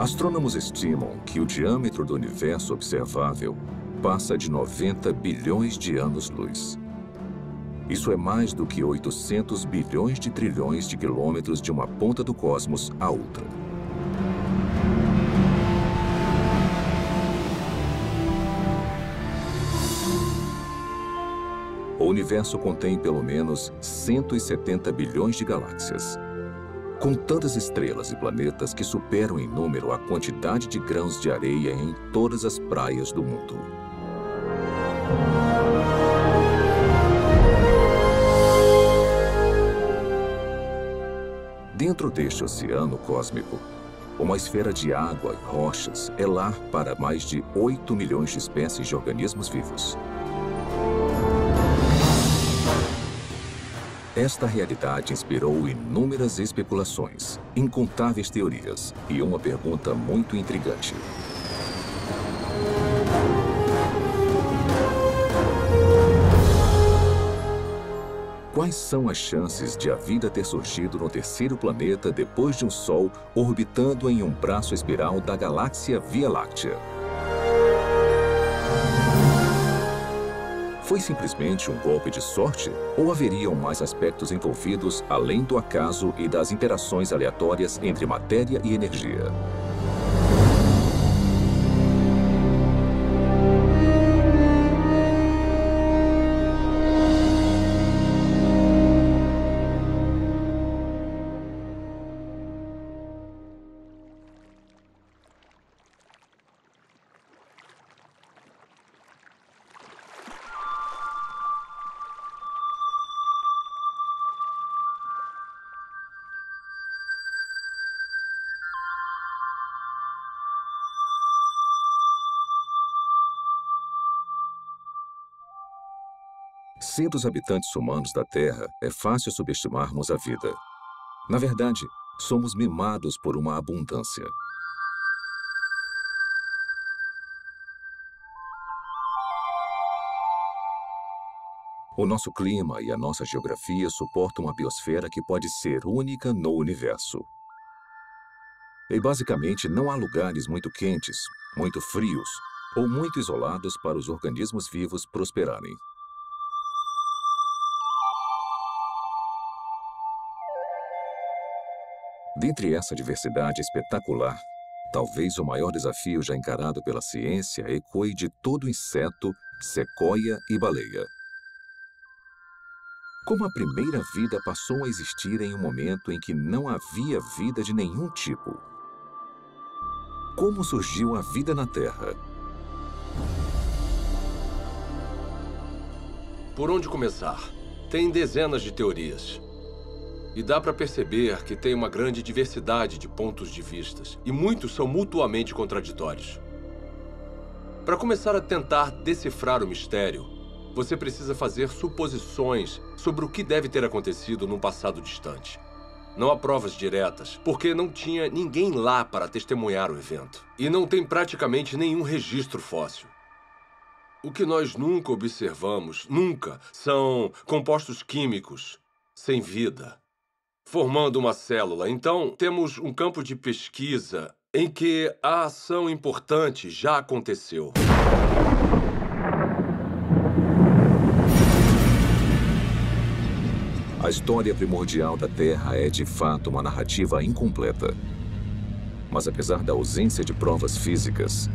Astrônomos estimam que o diâmetro do universo observável passa de 90 bilhões de anos-luz. Isso é mais do que 800 bilhões de trilhões de quilômetros de uma ponta do cosmos à outra. O universo contém pelo menos 170 bilhões de galáxias, com tantas estrelas e planetas que superam em número a quantidade de grãos de areia em todas as praias do mundo. Dentro deste oceano cósmico, uma esfera de água e rochas é lar para mais de 8 milhões de espécies de organismos vivos. Esta realidade inspirou inúmeras especulações, incontáveis teorias e uma pergunta muito intrigante. Quais são as chances de a vida ter surgido no terceiro planeta depois de um Sol orbitando em um braço espiral da galáxia Via Láctea? Foi simplesmente um golpe de sorte ou haveriam mais aspectos envolvidos além do acaso e das interações aleatórias entre matéria e energia? Sendo os habitantes humanos da Terra, é fácil subestimarmos a vida. Na verdade, somos mimados por uma abundância. O nosso clima e a nossa geografia suportam uma biosfera que pode ser única no universo. E basicamente não há lugares muito quentes, muito frios ou muito isolados para os organismos vivos prosperarem. Dentre essa diversidade espetacular, talvez o maior desafio já encarado pela ciência ecoe de todo inseto, sequoia e baleia. Como a primeira vida passou a existir em um momento em que não havia vida de nenhum tipo? Como surgiu a vida na Terra? Por onde começar? Tem dezenas de teorias. E dá para perceber que tem uma grande diversidade de pontos de vistas, e muitos são mutuamente contraditórios. Para começar a tentar decifrar o mistério, você precisa fazer suposições sobre o que deve ter acontecido num passado distante. Não há provas diretas, porque não tinha ninguém lá para testemunhar o evento. E não tem praticamente nenhum registro fóssil. O que nós nunca observamos, são compostos químicos sem vida, formando uma célula. Então, temos um campo de pesquisa em que a ação importante já aconteceu. A história primordial da Terra é, de fato, uma narrativa incompleta. Mas apesar da ausência de provas físicas,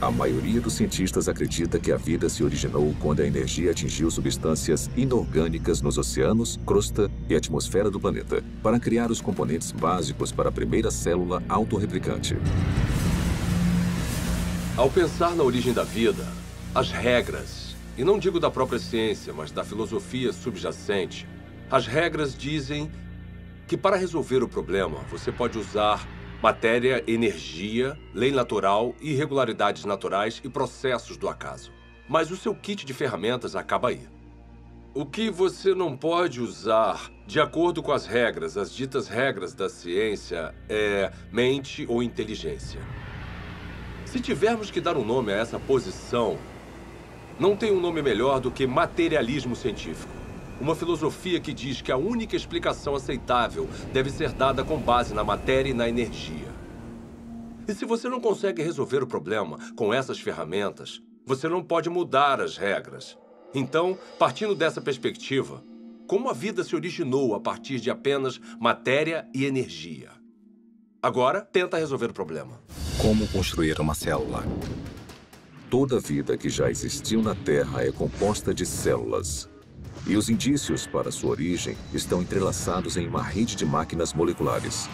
a maioria dos cientistas acredita que a vida se originou quando a energia atingiu substâncias inorgânicas nos oceanos, crosta e atmosfera do planeta, para criar os componentes básicos para a primeira célula autorreplicante. Ao pensar na origem da vida, as regras, e não digo da própria ciência, mas da filosofia subjacente, as regras dizem que para resolver o problema, você pode usar matéria, energia, lei natural, irregularidades naturais e processos do acaso. Mas o seu kit de ferramentas acaba aí. O que você não pode usar, de acordo com as regras, as ditas regras da ciência, é mente ou inteligência. Se tivermos que dar um nome a essa posição, não tem um nome melhor do que materialismo científico. Uma filosofia que diz que a única explicação aceitável deve ser dada com base na matéria e na energia. E se você não consegue resolver o problema com essas ferramentas, você não pode mudar as regras. Então, partindo dessa perspectiva, como a vida se originou a partir de apenas matéria e energia? Agora, tenta resolver o problema. Como construir uma célula? Toda vida que já existiu na Terra é composta de células. E os indícios para sua origem estão entrelaçados em uma rede de máquinas moleculares.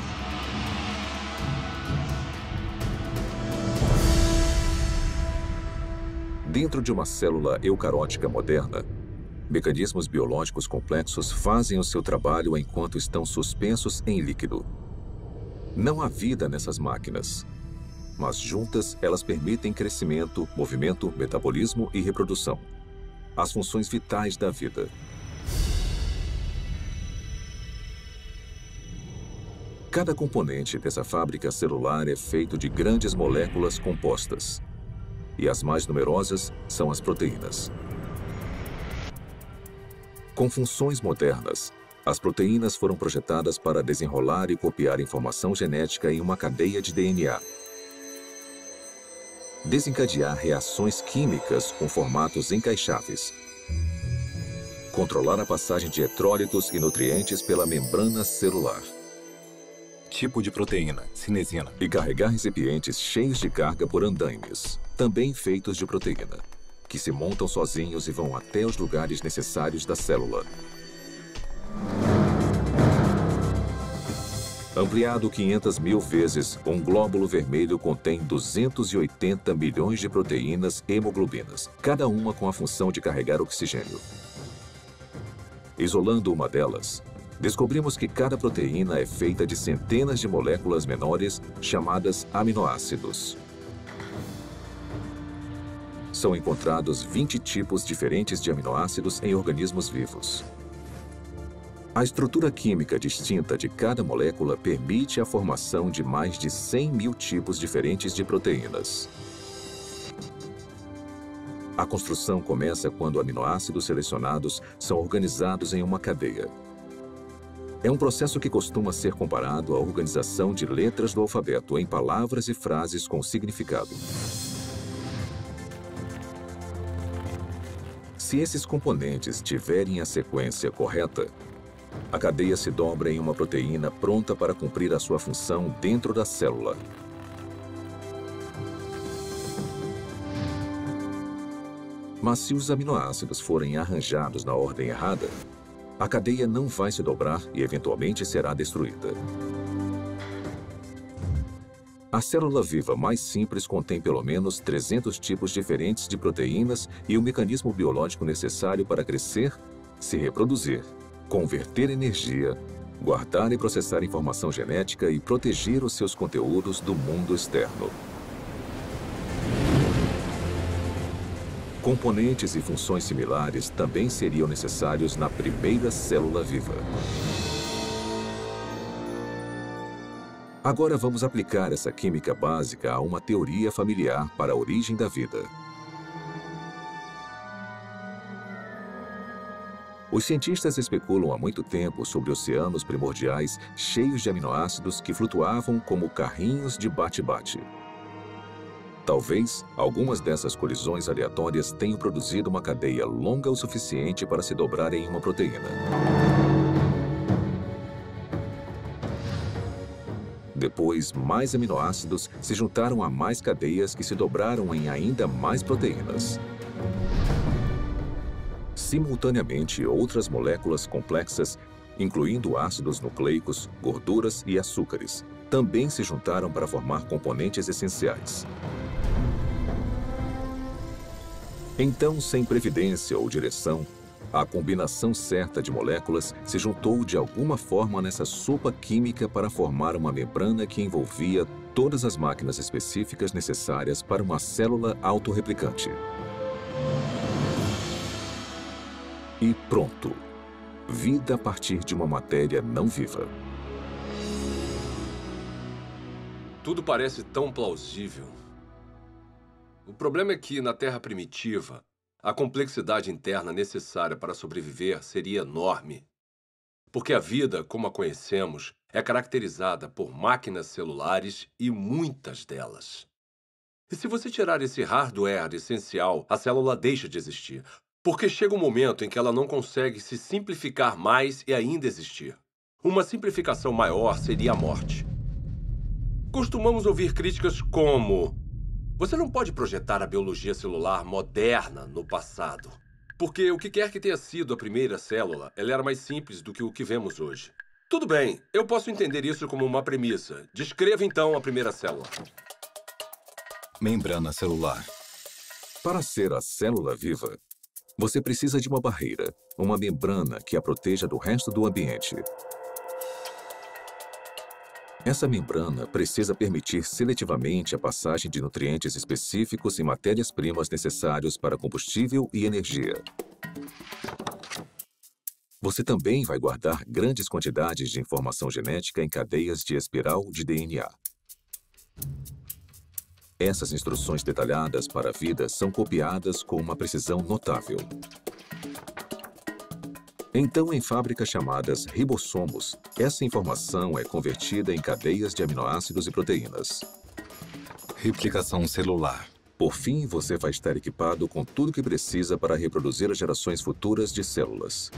Dentro de uma célula eucarótica moderna, mecanismos biológicos complexos fazem o seu trabalho enquanto estão suspensos em líquido. Não há vida nessas máquinas, mas juntas elas permitem crescimento, movimento, metabolismo e reprodução. As funções vitais da vida. Cada componente dessa fábrica celular é feito de grandes moléculas compostas. E as mais numerosas são as proteínas. Com funções modernas, as proteínas foram projetadas para desenrolar e copiar informação genética em uma cadeia de DNA. Desencadear reações químicas com formatos encaixáveis. Controlar a passagem de eletrólitos e nutrientes pela membrana celular. Tipo de proteína, cinesina. E carregar recipientes cheios de carga por andaimes, também feitos de proteína, que se montam sozinhos e vão até os lugares necessários da célula. Ampliado 500.000 vezes, um glóbulo vermelho contém 280 milhões de proteínas hemoglobinas, cada uma com a função de carregar oxigênio. Isolando uma delas, descobrimos que cada proteína é feita de centenas de moléculas menores chamadas aminoácidos. São encontrados 20 tipos diferentes de aminoácidos em organismos vivos. A estrutura química distinta de cada molécula permite a formação de mais de 100.000 tipos diferentes de proteínas. A construção começa quando aminoácidos selecionados são organizados em uma cadeia. É um processo que costuma ser comparado à organização de letras do alfabeto em palavras e frases com significado. Se esses componentes tiverem a sequência correta, a cadeia se dobra em uma proteína pronta para cumprir a sua função dentro da célula. Mas se os aminoácidos forem arranjados na ordem errada, a cadeia não vai se dobrar e eventualmente será destruída. A célula viva mais simples contém pelo menos 300 tipos diferentes de proteínas e o mecanismo biológico necessário para crescer, se reproduzir, converter energia, guardar e processar informação genética e proteger os seus conteúdos do mundo externo. Componentes e funções similares também seriam necessários na primeira célula viva. Agora vamos aplicar essa química básica a uma teoria familiar para a origem da vida. Os cientistas especulam há muito tempo sobre oceanos primordiais cheios de aminoácidos que flutuavam como carrinhos de bate-bate. Talvez algumas dessas colisões aleatórias tenham produzido uma cadeia longa o suficiente para se dobrar em uma proteína. Depois, mais aminoácidos se juntaram a mais cadeias que se dobraram em ainda mais proteínas. Simultaneamente, outras moléculas complexas, incluindo ácidos nucleicos, gorduras e açúcares, também se juntaram para formar componentes essenciais. Então, sem previdência ou direção, a combinação certa de moléculas se juntou de alguma forma nessa sopa química para formar uma membrana que envolvia todas as máquinas específicas necessárias para uma célula autorreplicante. E pronto! Vida a partir de uma matéria não viva. Tudo parece tão plausível. O problema é que, na Terra primitiva, a complexidade interna necessária para sobreviver seria enorme. Porque a vida, como a conhecemos, é caracterizada por máquinas celulares e muitas delas. E se você tirar esse hardware essencial, a célula deixa de existir. Porque chega um momento em que ela não consegue se simplificar mais e ainda existir. Uma simplificação maior seria a morte. Costumamos ouvir críticas como: você não pode projetar a biologia celular moderna no passado. Porque o que quer que tenha sido a primeira célula, ela era mais simples do que o que vemos hoje. Tudo bem, eu posso entender isso como uma premissa. Descreva então a primeira célula. Membrana celular. Para ser a célula viva, você precisa de uma barreira, uma membrana que a proteja do resto do ambiente. Essa membrana precisa permitir seletivamente a passagem de nutrientes específicos e matérias-primas necessários para combustível e energia. Você também vai guardar grandes quantidades de informação genética em cadeias de espiral de DNA. Essas instruções detalhadas para a vida são copiadas com uma precisão notável. Então, em fábricas chamadas ribossomos, essa informação é convertida em cadeias de aminoácidos e proteínas. Replicação celular. Por fim, você vai estar equipado com tudo o que precisa para reproduzir as gerações futuras de células.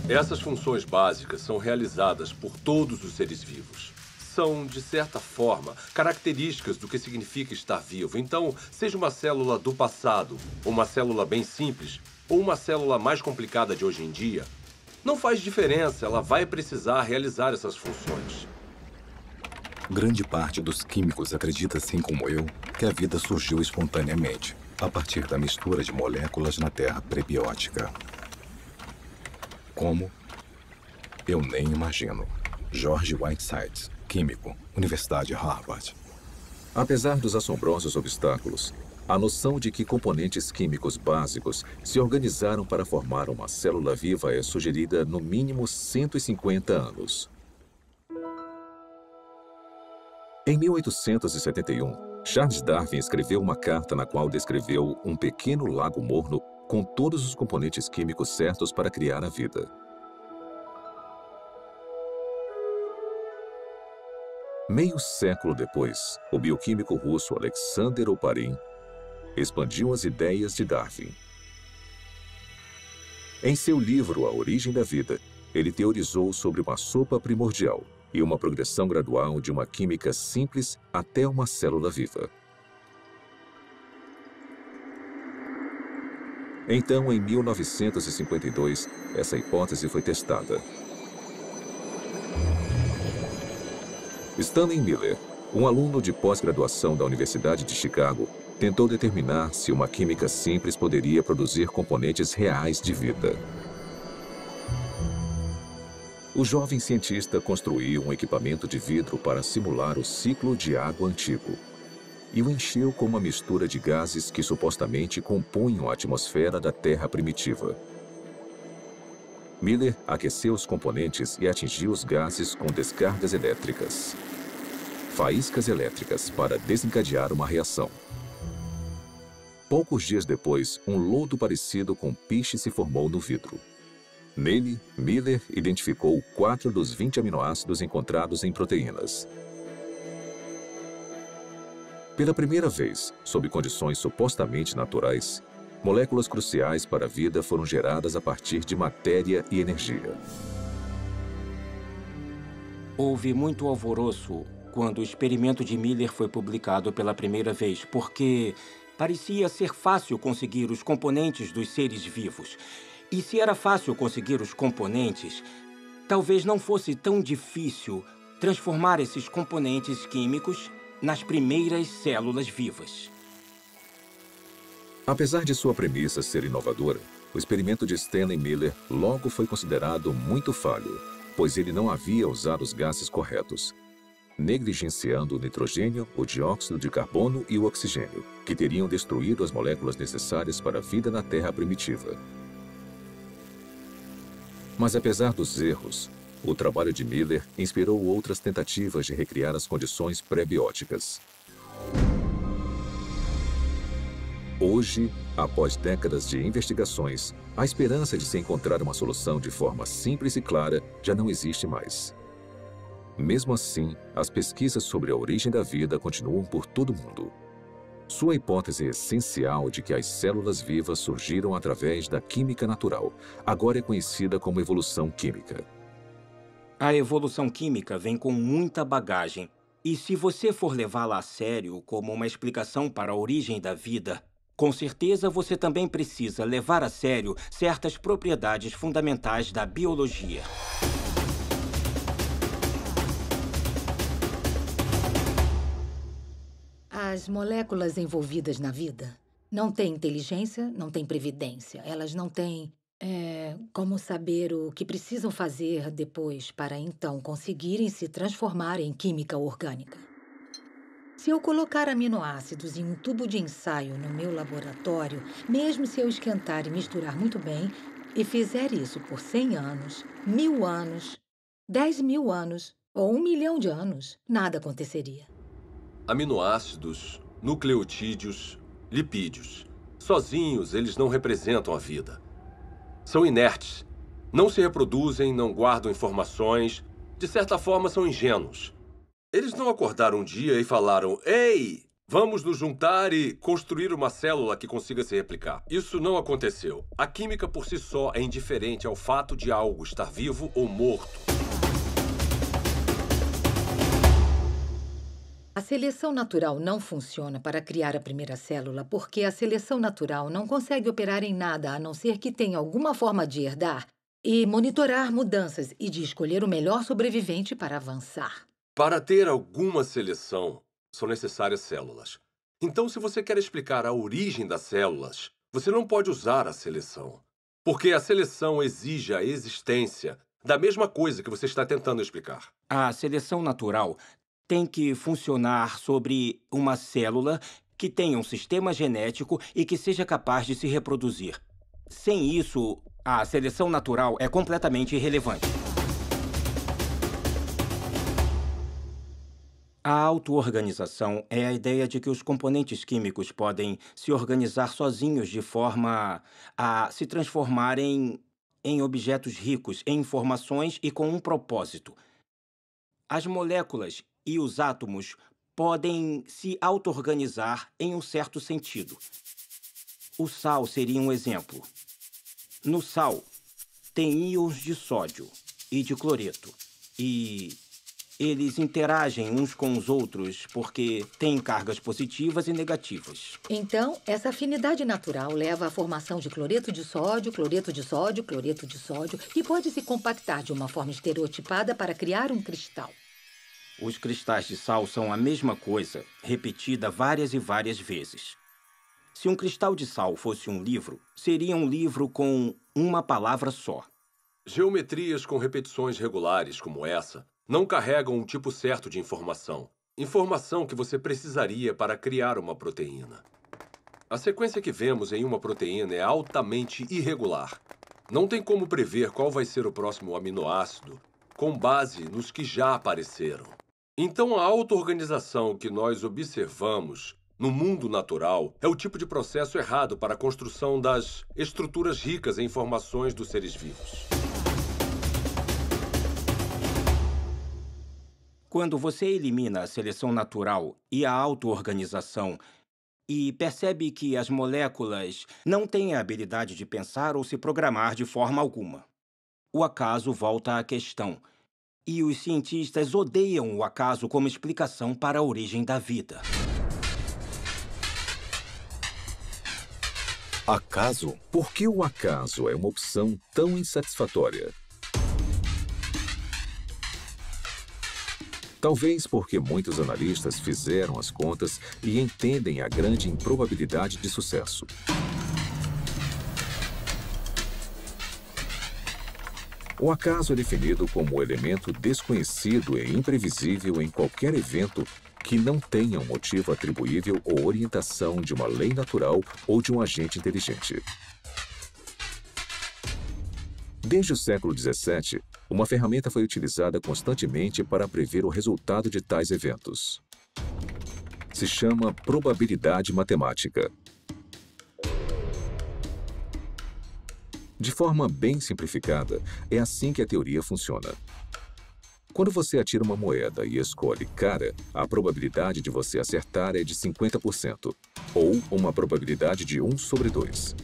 Essas funções básicas são realizadas por todos os seres vivos. São, de certa forma, características do que significa estar vivo. Então, seja uma célula do passado, ou uma célula bem simples, ou uma célula mais complicada de hoje em dia, não faz diferença, ela vai precisar realizar essas funções. Grande parte dos químicos acredita, assim como eu, que a vida surgiu espontaneamente, a partir da mistura de moléculas na terra prebiótica. Como? Eu nem imagino. George Whiteside, químico, Universidade Harvard. Apesar dos assombrosos obstáculos, a noção de que componentes químicos básicos se organizaram para formar uma célula viva é sugerida no mínimo 150 anos. Em 1871, Charles Darwin escreveu uma carta na qual descreveu um pequeno lago morno com todos os componentes químicos certos para criar a vida. Meio século depois, o bioquímico russo Alexander Oparin expandiu as ideias de Darwin. Em seu livro A Origem da Vida, ele teorizou sobre uma sopa primordial e uma progressão gradual de uma química simples até uma célula viva. Então, em 1952, essa hipótese foi testada. Stanley Miller, um aluno de pós-graduação da Universidade de Chicago, tentou determinar se uma química simples poderia produzir componentes reais de vida. O jovem cientista construiu um equipamento de vidro para simular o ciclo de água antigo e o encheu com uma mistura de gases que supostamente compunham a atmosfera da Terra primitiva. Miller aqueceu os componentes e atingiu os gases com descargas elétricas. Faíscas elétricas para desencadear uma reação. Poucos dias depois, um lodo parecido com piche se formou no vidro. Nele, Miller identificou 4 dos 20 aminoácidos encontrados em proteínas. Pela primeira vez, sob condições supostamente naturais, moléculas cruciais para a vida foram geradas a partir de matéria e energia. Houve muito alvoroço quando o experimento de Miller foi publicado pela primeira vez, porque parecia ser fácil conseguir os componentes dos seres vivos. E se era fácil conseguir os componentes, talvez não fosse tão difícil transformar esses componentes químicos nas primeiras células vivas. Apesar de sua premissa ser inovadora, o experimento de Stanley Miller logo foi considerado muito falho, pois ele não havia usado os gases corretos, negligenciando o nitrogênio, o dióxido de carbono e o oxigênio, que teriam destruído as moléculas necessárias para a vida na Terra primitiva. Mas apesar dos erros, o trabalho de Miller inspirou outras tentativas de recriar as condições pré-bióticas. Hoje, após décadas de investigações, a esperança de se encontrar uma solução de forma simples e clara já não existe mais. Mesmo assim, as pesquisas sobre a origem da vida continuam por todo o mundo. Sua hipótese essencial de que as células vivas surgiram através da química natural agora é conhecida como evolução química. A evolução química vem com muita bagagem. E se você for levá-la a sério como uma explicação para a origem da vida, com certeza você também precisa levar a sério certas propriedades fundamentais da biologia. As moléculas envolvidas na vida não têm inteligência, não têm previdência. Elas não têm como saber o que precisam fazer depois para então conseguirem se transformar em química orgânica. Se eu colocar aminoácidos em um tubo de ensaio no meu laboratório, mesmo se eu esquentar e misturar muito bem, e fizer isso por 100 anos, 1000 anos, 10.000 anos ou 1 milhão de anos, nada aconteceria. Aminoácidos, nucleotídeos, lipídios. Sozinhos, eles não representam a vida. São inertes. Não se reproduzem, não guardam informações. De certa forma, são ingênuos. Eles não acordaram um dia e falaram: "Ei, vamos nos juntar e construir uma célula que consiga se replicar." Isso não aconteceu. A química por si só é indiferente ao fato de algo estar vivo ou morto. A seleção natural não funciona para criar a primeira célula porque a seleção natural não consegue operar em nada a não ser que tenha alguma forma de herdar e monitorar mudanças e de escolher o melhor sobrevivente para avançar. Para ter alguma seleção, são necessárias células. Então, se você quer explicar a origem das células, você não pode usar a seleção. Porque a seleção exige a existência da mesma coisa que você está tentando explicar. A seleção natural tem que funcionar sobre uma célula que tenha um sistema genético e que seja capaz de se reproduzir. Sem isso, a seleção natural é completamente irrelevante. A auto-organização é a ideia de que os componentes químicos podem se organizar sozinhos de forma a se transformarem em objetos ricos em informações e com um propósito. As moléculas e os átomos podem se auto-organizar em um certo sentido. O sal seria um exemplo. No sal, tem íons de sódio e de cloreto. E eles interagem uns com os outros porque têm cargas positivas e negativas. Então, essa afinidade natural leva à formação de cloreto de sódio, cloreto de sódio, cloreto de sódio, que pode se compactar de uma forma estereotipada para criar um cristal. Os cristais de sal são a mesma coisa, repetida várias e várias vezes. Se um cristal de sal fosse um livro, seria um livro com uma palavra só. Geometrias com repetições regulares como essa não carregam um tipo certo de informação. Informação que você precisaria para criar uma proteína. A sequência que vemos em uma proteína é altamente irregular. Não tem como prever qual vai ser o próximo aminoácido com base nos que já apareceram. Então, a auto-organização que nós observamos no mundo natural é o tipo de processo errado para a construção das estruturas ricas em informações dos seres vivos. Quando você elimina a seleção natural e a auto-organização e percebe que as moléculas não têm a habilidade de pensar ou se programar de forma alguma, o acaso volta à questão. E os cientistas odeiam o acaso como explicação para a origem da vida. Acaso? Por que o acaso é uma opção tão insatisfatória? Talvez porque muitos analistas fizeram as contas e entendem a grande improbabilidade de sucesso. O acaso é definido como o elemento desconhecido e imprevisível em qualquer evento que não tenha um motivo atribuível ou orientação de uma lei natural ou de um agente inteligente. Desde o século XVII, uma ferramenta foi utilizada constantemente para prever o resultado de tais eventos. Se chama probabilidade matemática. De forma bem simplificada, é assim que a teoria funciona. Quando você atira uma moeda e escolhe cara, a probabilidade de você acertar é de 50%, ou uma probabilidade de 1 sobre 2.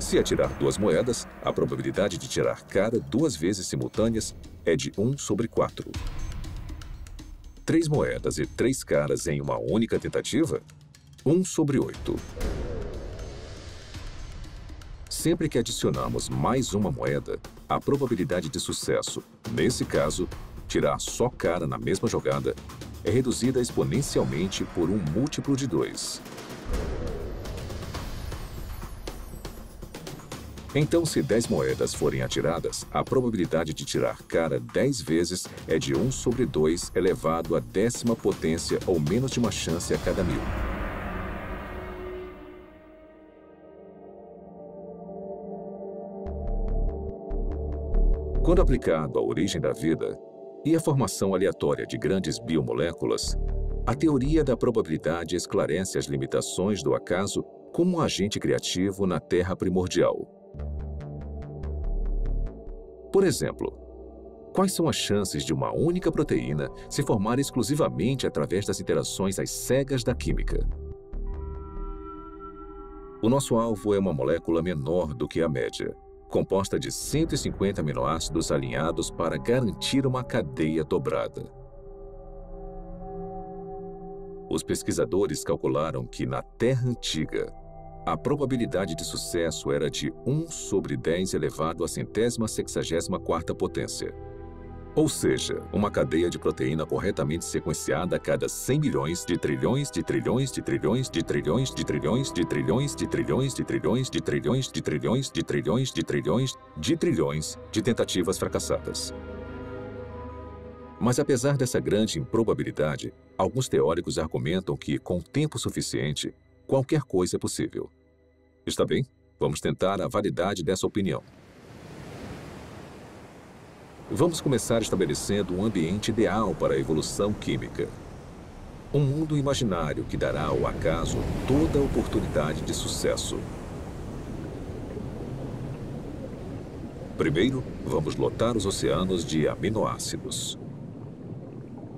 Se atirar 2 moedas, a probabilidade de tirar cara 2 vezes simultâneas é de 1 sobre 4. 3 moedas e 3 caras em uma única tentativa? 1 sobre 8. Sempre que adicionamos mais uma moeda, a probabilidade de sucesso, nesse caso, tirar só cara na mesma jogada, é reduzida exponencialmente por um múltiplo de 2. Então, se 10 moedas forem atiradas, a probabilidade de tirar cara 10 vezes é de 1 sobre 2 elevado à 10ª potência ou menos de uma chance a cada 1000. Quando aplicado à origem da vida e à formação aleatória de grandes biomoléculas, a teoria da probabilidade esclarece as limitações do acaso como um agente criativo na Terra primordial. Por exemplo, quais são as chances de uma única proteína se formar exclusivamente através das interações às cegas da química? O nosso alvo é uma molécula menor do que a média, composta de 150 aminoácidos alinhados para garantir uma cadeia dobrada. Os pesquisadores calcularam que, na Terra antiga, a probabilidade de sucesso era de 1 sobre 10 elevado à 164ª potência. Ou seja, uma cadeia de proteína corretamente sequenciada a cada 100 milhões de trilhões de trilhões de trilhões de trilhões de trilhões de trilhões de trilhões de trilhões de trilhões de trilhões de trilhões de trilhões de trilhões de tentativas fracassadas. Mas apesar dessa grande improbabilidade, alguns teóricos argumentam que, com tempo suficiente, qualquer coisa é possível. Está bem? Vamos tentar a validade dessa opinião. Vamos começar estabelecendo um ambiente ideal para a evolução química. Um mundo imaginário que dará ao acaso toda a oportunidade de sucesso. Primeiro, vamos lotar os oceanos de aminoácidos.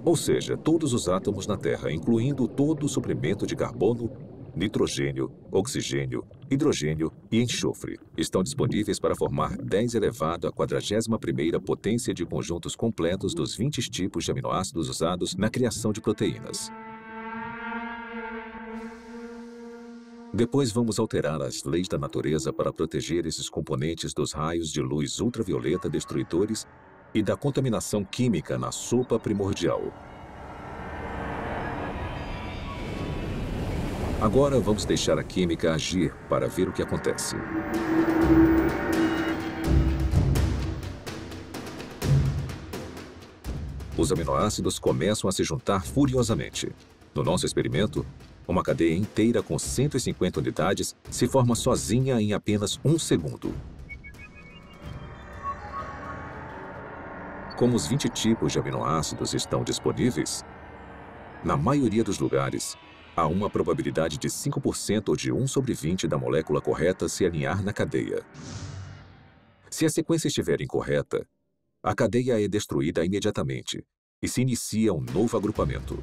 Ou seja, todos os átomos na Terra, incluindo todo o suprimento de carbono, nitrogênio, oxigênio, hidrogênio e enxofre, estão disponíveis para formar 10 elevado à 41ª potência de conjuntos completos dos 20 tipos de aminoácidos usados na criação de proteínas. Depois vamos alterar as leis da natureza para proteger esses componentes dos raios de luz ultravioleta destruidores e da contaminação química na sopa primordial. Agora vamos deixar a química agir para ver o que acontece. Os aminoácidos começam a se juntar furiosamente. No nosso experimento, uma cadeia inteira com 150 unidades se forma sozinha em apenas 1 segundo. Como os 20 tipos de aminoácidos estão disponíveis, na maioria dos lugares, há uma probabilidade de 5% ou de 1 sobre 20 da molécula correta se alinhar na cadeia. Se a sequência estiver incorreta, a cadeia é destruída imediatamente e se inicia um novo agrupamento.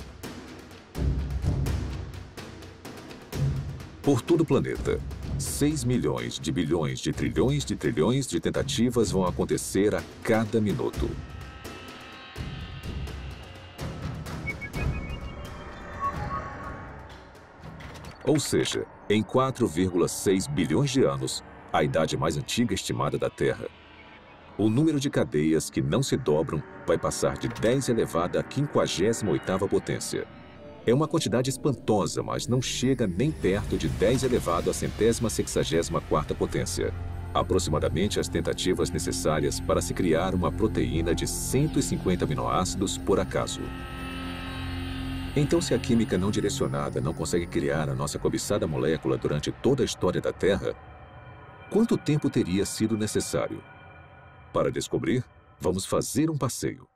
Por todo o planeta, 6 milhões de bilhões de trilhões de trilhões de tentativas vão acontecer a cada minuto. Ou seja, em 4,6 bilhões de anos, a idade mais antiga estimada da Terra, o número de cadeias que não se dobram vai passar de 10 elevado à 58ª potência. É uma quantidade espantosa, mas não chega nem perto de 10 elevado à 164ª potência. Aproximadamente as tentativas necessárias para se criar uma proteína de 150 aminoácidos por acaso. Então, se a química não direcionada não consegue criar a nossa cobiçada molécula durante toda a história da Terra, quanto tempo teria sido necessário? Para descobrir, vamos fazer um passeio.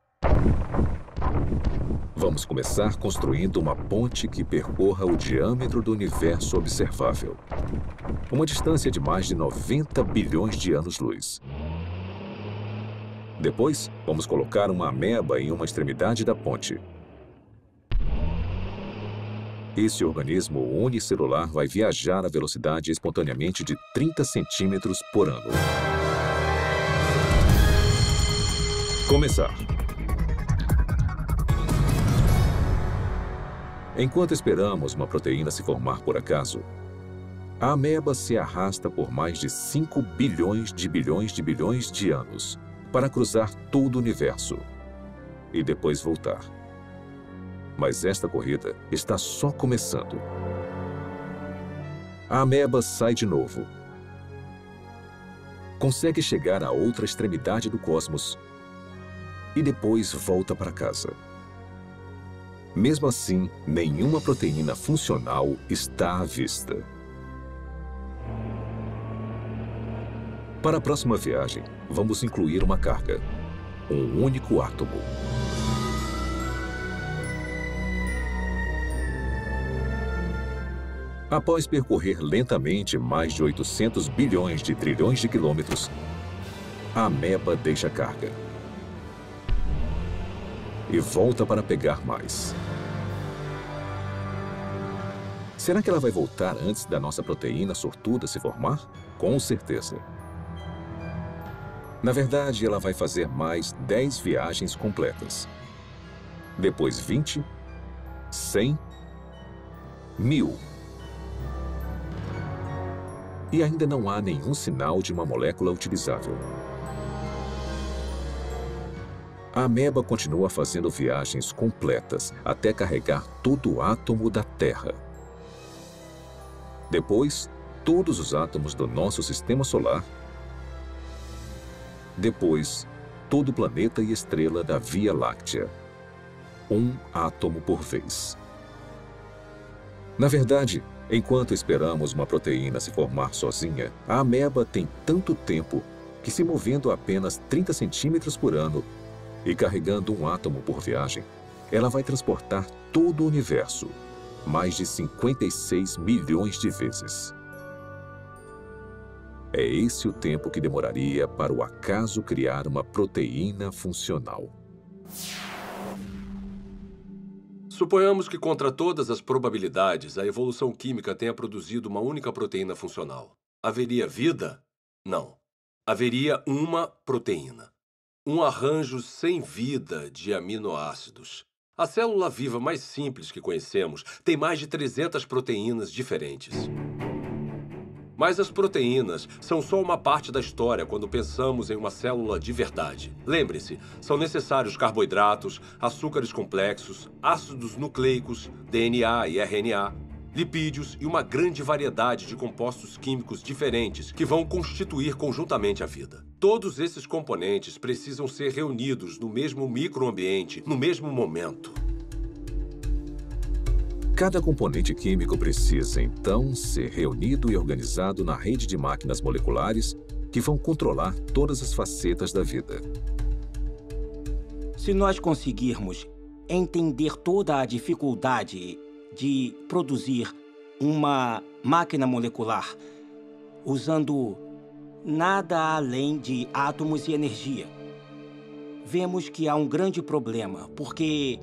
Vamos começar construindo uma ponte que percorra o diâmetro do universo observável. uma distância de mais de 90 bilhões de anos-luz. Depois, vamos colocar uma ameba em uma extremidade da ponte. Esse organismo unicelular vai viajar a velocidade espontaneamente de 30 centímetros por ano. Começar. Enquanto esperamos uma proteína se formar por acaso, a ameba se arrasta por mais de 5 bilhões de anos para cruzar todo o universo e depois voltar. Mas esta corrida está só começando. A ameba sai de novo. Consegue chegar à outra extremidade do cosmos e depois volta para casa. Mesmo assim, nenhuma proteína funcional está à vista. Para a próxima viagem, vamos incluir uma carga, um único átomo. Após percorrer lentamente mais de 800 bilhões de trilhões de quilômetros, a ameba deixa a carga e volta para pegar mais. Será que ela vai voltar antes da nossa proteína sortuda se formar? Com certeza. Na verdade, ela vai fazer mais 10 viagens completas. Depois 20, 100, 1000. E ainda não há nenhum sinal de uma molécula utilizável. A ameba continua fazendo viagens completas até carregar todo o átomo da Terra. Depois, todos os átomos do nosso sistema solar. Depois, todo o planeta e estrela da Via Láctea. Um átomo por vez. Na verdade, enquanto esperamos uma proteína se formar sozinha, a ameba tem tanto tempo que, se movendo a apenas 30 centímetros por ano e carregando um átomo por viagem, ela vai transportar todo o universo, mais de 56 milhões de vezes. É esse o tempo que demoraria para o acaso criar uma proteína funcional. Suponhamos que, contra todas as probabilidades, a evolução química tenha produzido uma única proteína funcional. Haveria vida? Não. Haveria uma proteína. Um arranjo sem vida de aminoácidos. A célula viva mais simples que conhecemos tem mais de 300 proteínas diferentes. Mas as proteínas são só uma parte da história quando pensamos em uma célula de verdade. Lembre-se, são necessários carboidratos, açúcares complexos, ácidos nucleicos, DNA e RNA, lipídios e uma grande variedade de compostos químicos diferentes que vão constituir conjuntamente a vida. Todos esses componentes precisam ser reunidos no mesmo microambiente, no mesmo momento. Cada componente químico precisa, então, ser reunido e organizado na rede de máquinas moleculares que vão controlar todas as facetas da vida. Se nós conseguirmos entender toda a dificuldade de produzir uma máquina molecular usando nada além de átomos e energia, vemos que há um grande problema, porque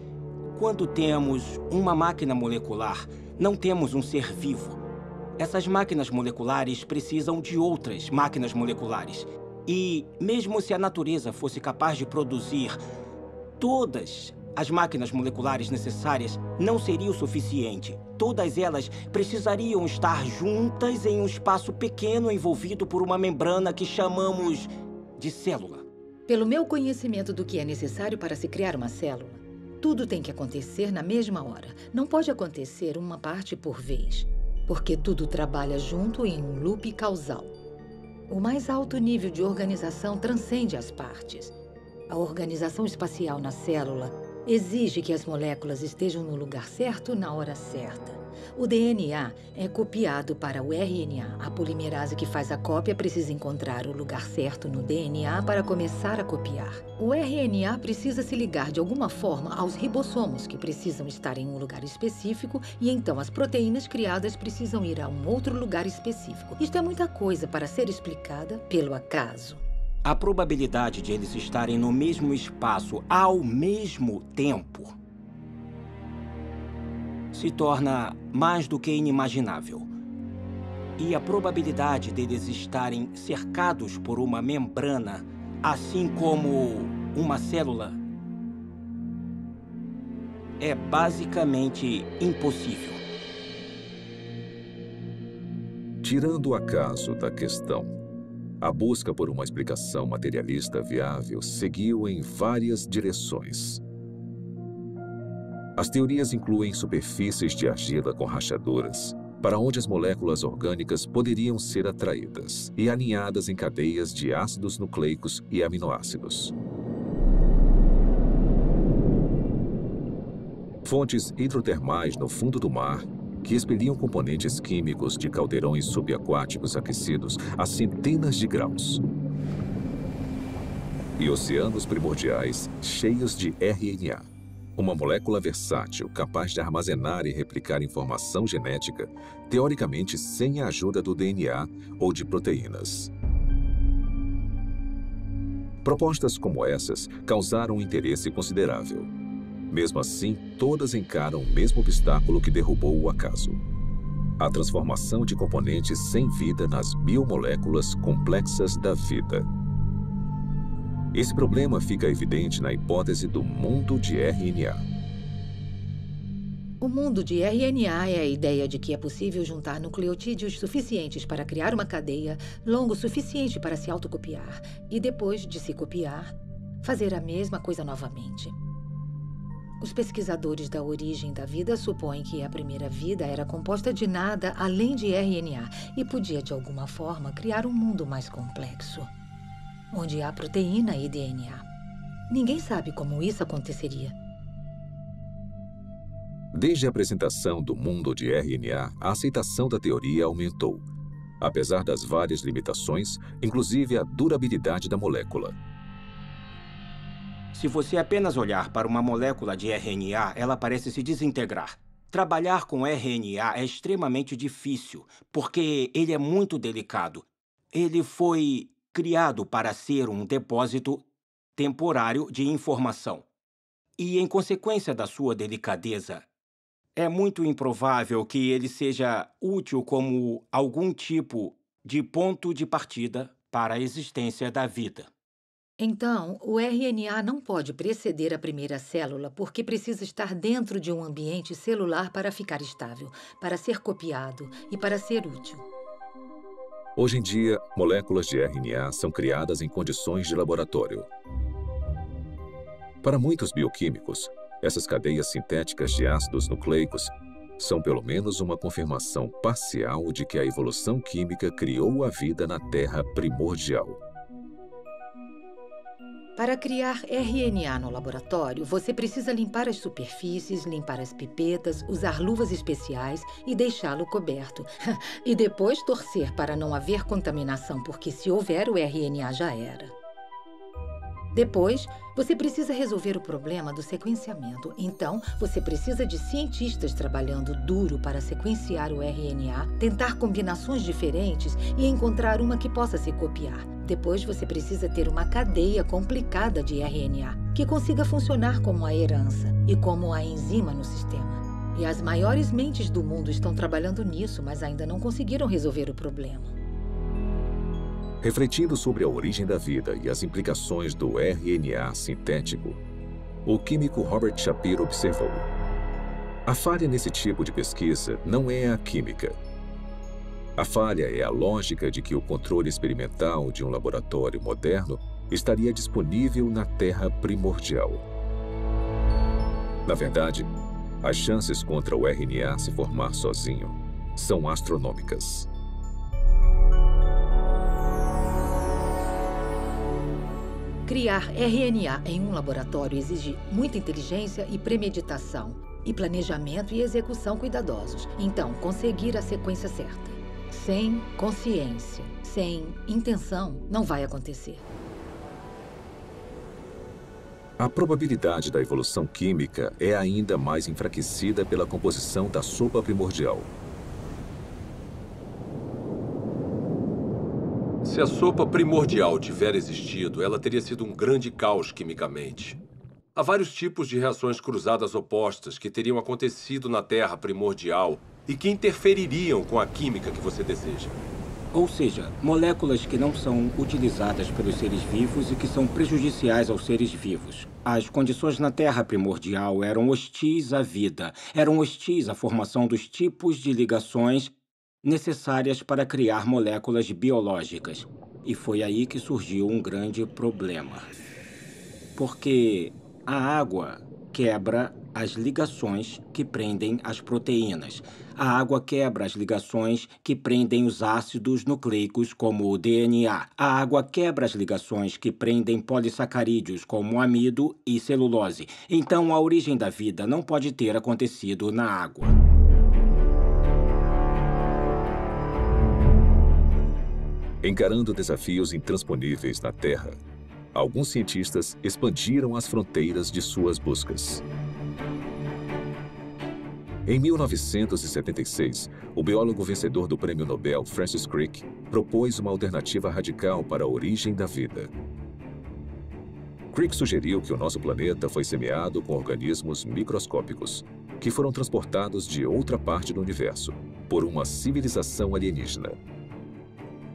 quando temos uma máquina molecular, não temos um ser vivo. Essas máquinas moleculares precisam de outras máquinas moleculares. E mesmo se a natureza fosse capaz de produzir todas as máquinas moleculares necessárias, não seria o suficiente. Todas elas precisariam estar juntas em um espaço pequeno envolvido por uma membrana que chamamos de célula. Pelo meu conhecimento do que é necessário para se criar uma célula, tudo tem que acontecer na mesma hora. Não pode acontecer uma parte por vez, porque tudo trabalha junto em um loop causal. O mais alto nível de organização transcende as partes. A organização espacial na célula exige que as moléculas estejam no lugar certo na hora certa. O DNA é copiado para o RNA. A polimerase que faz a cópia precisa encontrar o lugar certo no DNA para começar a copiar. O RNA precisa se ligar de alguma forma aos ribossomos, que precisam estar em um lugar específico, e então as proteínas criadas precisam ir a um outro lugar específico. Isto é muita coisa para ser explicada pelo acaso. A probabilidade de eles estarem no mesmo espaço ao mesmo tempo se torna mais do que inimaginável. E a probabilidade deles estarem cercados por uma membrana, assim como uma célula, é basicamente impossível. Tirando o acaso da questão, a busca por uma explicação materialista viável seguiu em várias direções. As teorias incluem superfícies de argila com rachaduras, para onde as moléculas orgânicas poderiam ser atraídas e alinhadas em cadeias de ácidos nucleicos e aminoácidos. Fontes hidrotermais no fundo do mar, que expeliam componentes químicos de caldeirões subaquáticos aquecidos a centenas de graus. E oceanos primordiais cheios de RNA. Uma molécula versátil, capaz de armazenar e replicar informação genética, teoricamente sem a ajuda do DNA ou de proteínas. Propostas como essas causaram um interesse considerável. Mesmo assim, todas encaram o mesmo obstáculo que derrubou o acaso: a transformação de componentes sem vida nas biomoléculas complexas da vida. Esse problema fica evidente na hipótese do mundo de RNA. O mundo de RNA é a ideia de que é possível juntar nucleotídeos suficientes para criar uma cadeia longo o suficiente para se autocopiar e, depois de se copiar, fazer a mesma coisa novamente. Os pesquisadores da origem da vida supõem que a primeira vida era composta de nada além de RNA e podia, de alguma forma, criar um mundo mais complexo, onde há proteína e DNA. Ninguém sabe como isso aconteceria. Desde a apresentação do mundo de RNA, a aceitação da teoria aumentou, apesar das várias limitações, inclusive a durabilidade da molécula. Se você apenas olhar para uma molécula de RNA, ela parece se desintegrar. Trabalhar com RNA é extremamente difícil, porque ele é muito delicado. Ele foi criado para ser um depósito temporário de informação. E, em consequência da sua delicadeza, é muito improvável que ele seja útil como algum tipo de ponto de partida para a existência da vida. Então, o RNA não pode preceder a primeira célula porque precisa estar dentro de um ambiente celular para ficar estável, para ser copiado e para ser útil. Hoje em dia, moléculas de RNA são criadas em condições de laboratório. Para muitos bioquímicos, essas cadeias sintéticas de ácidos nucleicos são pelo menos uma confirmação parcial de que a evolução química criou a vida na Terra primordial. Para criar RNA no laboratório, você precisa limpar as superfícies, limpar as pipetas, usar luvas especiais e deixá-lo coberto. E depois torcer para não haver contaminação, porque se houver, o RNA já era. Depois, você precisa resolver o problema do sequenciamento. Então, você precisa de cientistas trabalhando duro para sequenciar o RNA, tentar combinações diferentes e encontrar uma que possa se copiar. Depois, você precisa ter uma cadeia complicada de RNA, que consiga funcionar como a herança e como a enzima no sistema. E as maiores mentes do mundo estão trabalhando nisso, mas ainda não conseguiram resolver o problema. Refletindo sobre a origem da vida e as implicações do RNA sintético, o químico Robert Shapiro observou: a falha nesse tipo de pesquisa não é a química. A falha é a lógica de que o controle experimental de um laboratório moderno estaria disponível na Terra primordial. Na verdade, as chances contra o RNA se formar sozinho são astronômicas. Criar RNA em um laboratório exige muita inteligência e premeditação. e planejamento e execução cuidadosos. Então, conseguir a sequência certa. Sem consciência, sem intenção, não vai acontecer. A probabilidade da evolução química é ainda mais enfraquecida pela composição da sopa primordial. Se a sopa primordial tiver existido, ela teria sido um grande caos quimicamente. Há vários tipos de reações cruzadas opostas que teriam acontecido na Terra primordial e que interfeririam com a química que você deseja. Ou seja, moléculas que não são utilizadas pelos seres vivos e que são prejudiciais aos seres vivos. As condições na Terra primordial eram hostis à vida, eram hostis à formação dos tipos de ligações necessárias para criar moléculas biológicas. E foi aí que surgiu um grande problema. Porque a água quebra as ligações que prendem as proteínas. A água quebra as ligações que prendem os ácidos nucleicos, como o DNA. A água quebra as ligações que prendem polissacarídeos, como amido e celulose. Então, a origem da vida não pode ter acontecido na água. Encarando desafios intransponíveis na Terra, alguns cientistas expandiram as fronteiras de suas buscas. Em 1976, o biólogo vencedor do Prêmio Nobel, Francis Crick, propôs uma alternativa radical para a origem da vida. Crick sugeriu que o nosso planeta foi semeado com organismos microscópicos, que foram transportados de outra parte do universo, por uma civilização alienígena.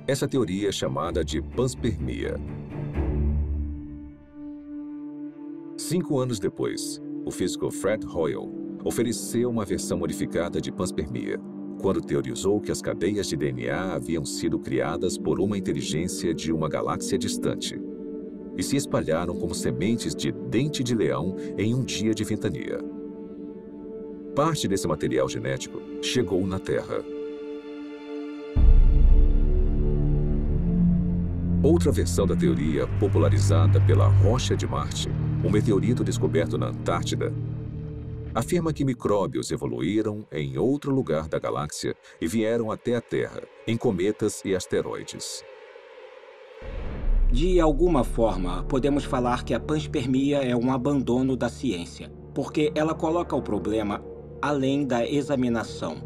Essa teoria é chamada de panspermia. 5 anos depois, o físico Fred Hoyle ofereceu uma versão modificada de panspermia, quando teorizou que as cadeias de DNA haviam sido criadas por uma inteligência de uma galáxia distante e se espalharam como sementes de dente de leão em um dia de ventania. Parte desse material genético chegou na Terra. Outra versão da teoria, popularizada pela Rocha de Marte, um meteorito descoberto na Antártida, afirma que micróbios evoluíram em outro lugar da galáxia e vieram até a Terra, em cometas e asteroides. De alguma forma, podemos falar que a panspermia é um abandono da ciência, porque ela coloca o problema além da examinação.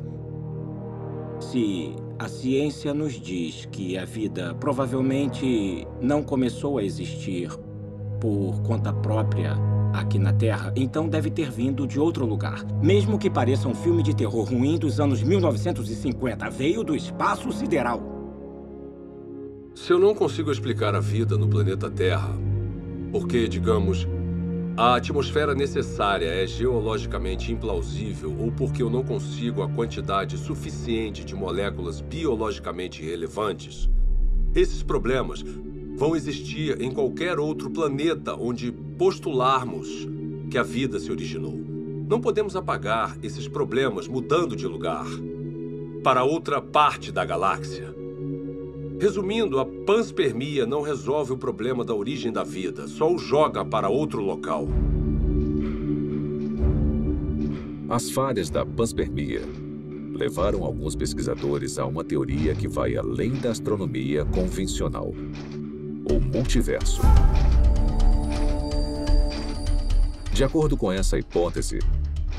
Se a ciência nos diz que a vida provavelmente não começou a existir por conta própria aqui na Terra, então deve ter vindo de outro lugar. Mesmo que pareça um filme de terror ruim dos anos 1950, veio do espaço sideral. Se eu não consigo explicar a vida no planeta Terra, porque, digamos, a atmosfera necessária é geologicamente implausível ou porque eu não consigo a quantidade suficiente de moléculas biologicamente relevantes, esses problemas vão existir em qualquer outro planeta onde postularmos que a vida se originou. Não podemos apagar esses problemas mudando de lugar para outra parte da galáxia. Resumindo, a panspermia não resolve o problema da origem da vida, só o joga para outro local. As falhas da panspermia levaram alguns pesquisadores a uma teoria que vai além da astronomia convencional: o multiverso. De acordo com essa hipótese,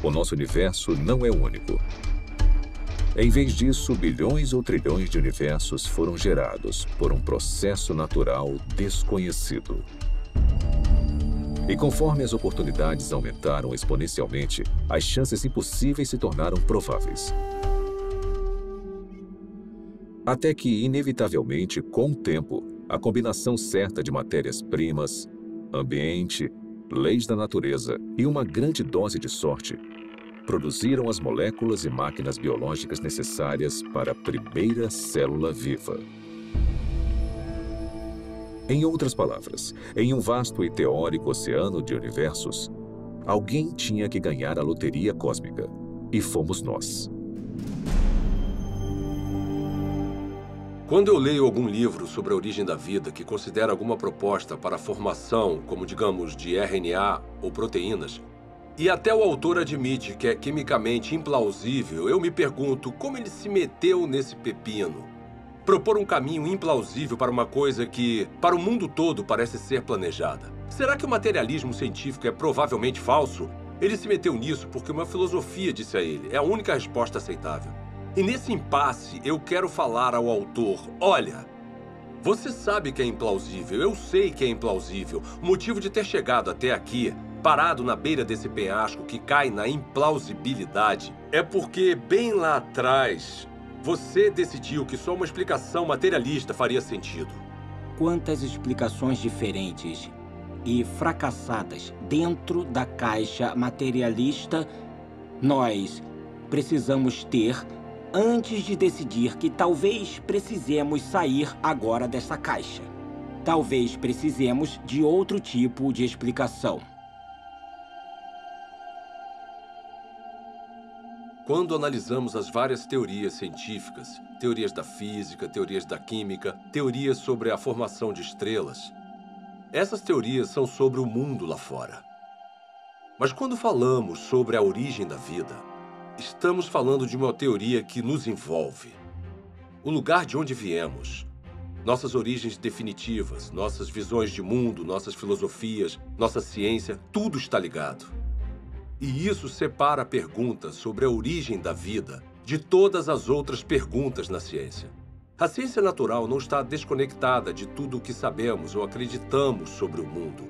o nosso universo não é único. Em vez disso, bilhões ou trilhões de universos foram gerados por um processo natural desconhecido. E conforme as oportunidades aumentaram exponencialmente, as chances impossíveis se tornaram prováveis. Até que, inevitavelmente, com o tempo, a combinação certa de matérias-primas, ambiente, leis da natureza e uma grande dose de sorte produziram as moléculas e máquinas biológicas necessárias para a primeira célula viva. Em outras palavras, em um vasto e teórico oceano de universos, alguém tinha que ganhar a loteria cósmica, e fomos nós. Quando eu leio algum livro sobre a origem da vida que considera alguma proposta para a formação, como digamos, de RNA ou proteínas, E até o autor admite que é quimicamente implausível. Eu me pergunto como ele se meteu nesse pepino. Propor um caminho implausível para uma coisa que, para o mundo todo, parece ser planejada. Será que o materialismo científico é provavelmente falso? Ele se meteu nisso porque uma filosofia disse a ele. É a única resposta aceitável. E nesse impasse, eu quero falar ao autor, olha, você sabe que é implausível, eu sei que é implausível. O motivo de ter chegado até aqui, parado na beira desse penhasco que cai na implausibilidade, é porque bem lá atrás, você decidiu que só uma explicação materialista faria sentido. Quantas explicações diferentes e fracassadas dentro da caixa materialista nós precisamos ter antes de decidir que talvez precisemos sair agora dessa caixa. Talvez precisemos de outro tipo de explicação. Quando analisamos as várias teorias científicas, teorias da física, teorias da química, teorias sobre a formação de estrelas, essas teorias são sobre o mundo lá fora. Mas quando falamos sobre a origem da vida, estamos falando de uma teoria que nos envolve. O lugar de onde viemos, nossas origens definitivas, nossas visões de mundo, nossas filosofias, nossa ciência, tudo está ligado. E isso separa a pergunta sobre a origem da vida de todas as outras perguntas na ciência. A ciência natural não está desconectada de tudo o que sabemos ou acreditamos sobre o mundo.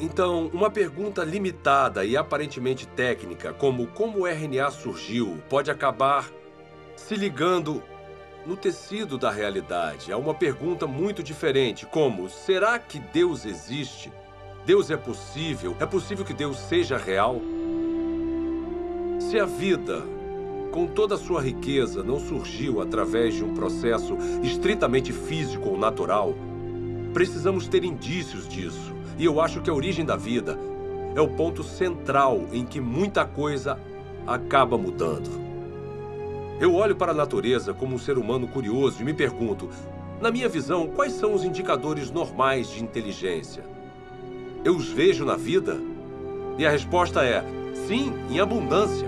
Então, uma pergunta limitada e aparentemente técnica, como o RNA surgiu, pode acabar se ligando no tecido da realidade a uma pergunta muito diferente, como: será que Deus existe? Deus é possível? É possível que Deus seja real? Se a vida, com toda a sua riqueza, não surgiu através de um processo estritamente físico ou natural, precisamos ter indícios disso. E eu acho que a origem da vida é o ponto central em que muita coisa acaba mudando. Eu olho para a natureza como um ser humano curioso e me pergunto, na minha visão, quais são os indicadores normais de inteligência? Eu os vejo na vida? E a resposta é sim, em abundância.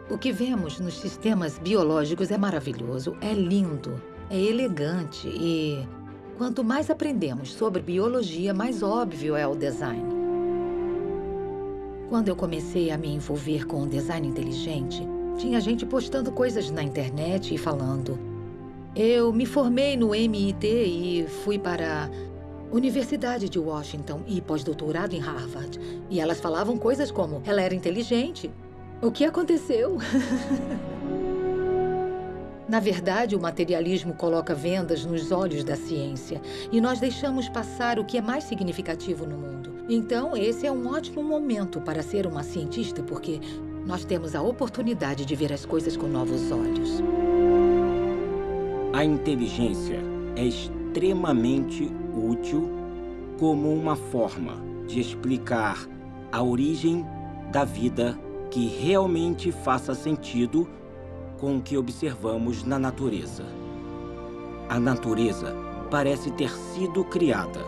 O que vemos nos sistemas biológicos é maravilhoso, é lindo, é elegante e quanto mais aprendemos sobre biologia, mais óbvio é o design. Quando eu comecei a me envolver com o design inteligente, tinha gente postando coisas na internet e falando: eu me formei no MIT e fui para a Universidade de Washington e pós-doutorado em Harvard. E elas falavam coisas como: ela era inteligente. O que aconteceu? Na verdade, o materialismo coloca vendas nos olhos da ciência e nós deixamos passar o que é mais significativo no mundo. Então, esse é um ótimo momento para ser uma cientista, porque nós temos a oportunidade de ver as coisas com novos olhos. A inteligência é extremamente útil como uma forma de explicar a origem da vida que realmente faça sentido com o que observamos na natureza. A natureza parece ter sido criada.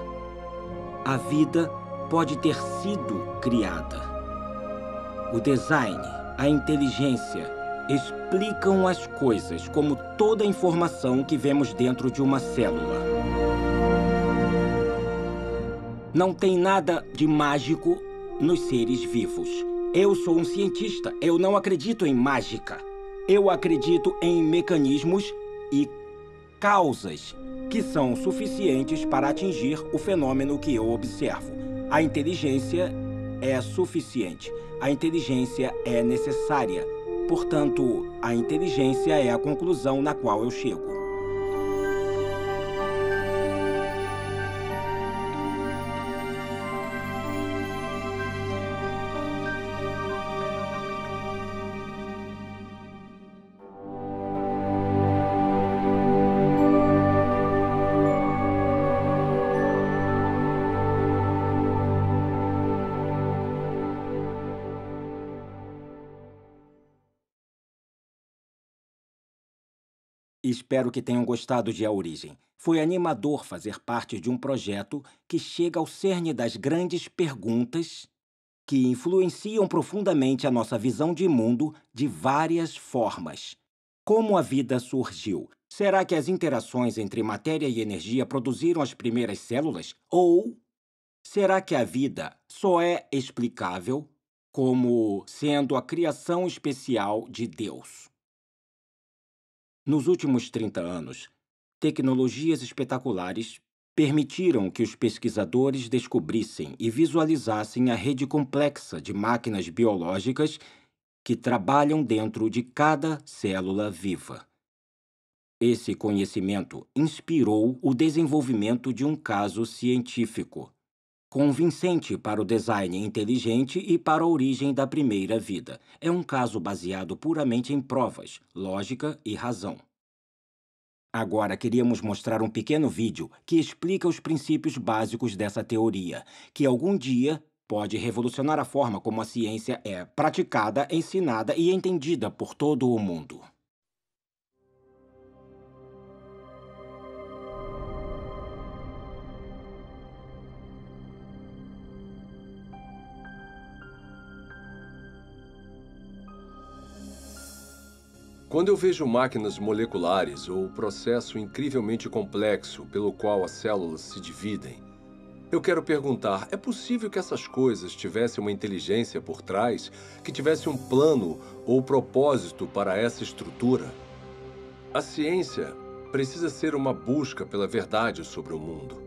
A vida pode ter sido criada. O design, a inteligência explicam as coisas como toda a informação que vemos dentro de uma célula. Não tem nada de mágico nos seres vivos. Eu sou um cientista, eu não acredito em mágica. Eu acredito em mecanismos e causas que são suficientes para atingir o fenômeno que eu observo. A inteligência é suficiente. A inteligência é necessária. Portanto, a inteligência é a conclusão na qual eu chego. Espero que tenham gostado de A Origem. Foi animador fazer parte de um projeto que chega ao cerne das grandes perguntas que influenciam profundamente a nossa visão de mundo de várias formas. Como a vida surgiu? Será que as interações entre matéria e energia produziram as primeiras células? Ou será que a vida só é explicável como sendo a criação especial de Deus? Nos últimos 30 anos, tecnologias espetaculares permitiram que os pesquisadores descobrissem e visualizassem a rede complexa de máquinas biológicas que trabalham dentro de cada célula viva. Esse conhecimento inspirou o desenvolvimento de um caso científico, convincente para o design inteligente e para a origem da primeira vida. É um caso baseado puramente em provas, lógica e razão. Agora queríamos mostrar um pequeno vídeo que explica os princípios básicos dessa teoria, que algum dia pode revolucionar a forma como a ciência é praticada, ensinada e entendida por todo o mundo. Quando eu vejo máquinas moleculares ou o processo incrivelmente complexo pelo qual as células se dividem, eu quero perguntar, é possível que essas coisas tivessem uma inteligência por trás, que tivesse um plano ou propósito para essa estrutura? A ciência precisa ser uma busca pela verdade sobre o mundo.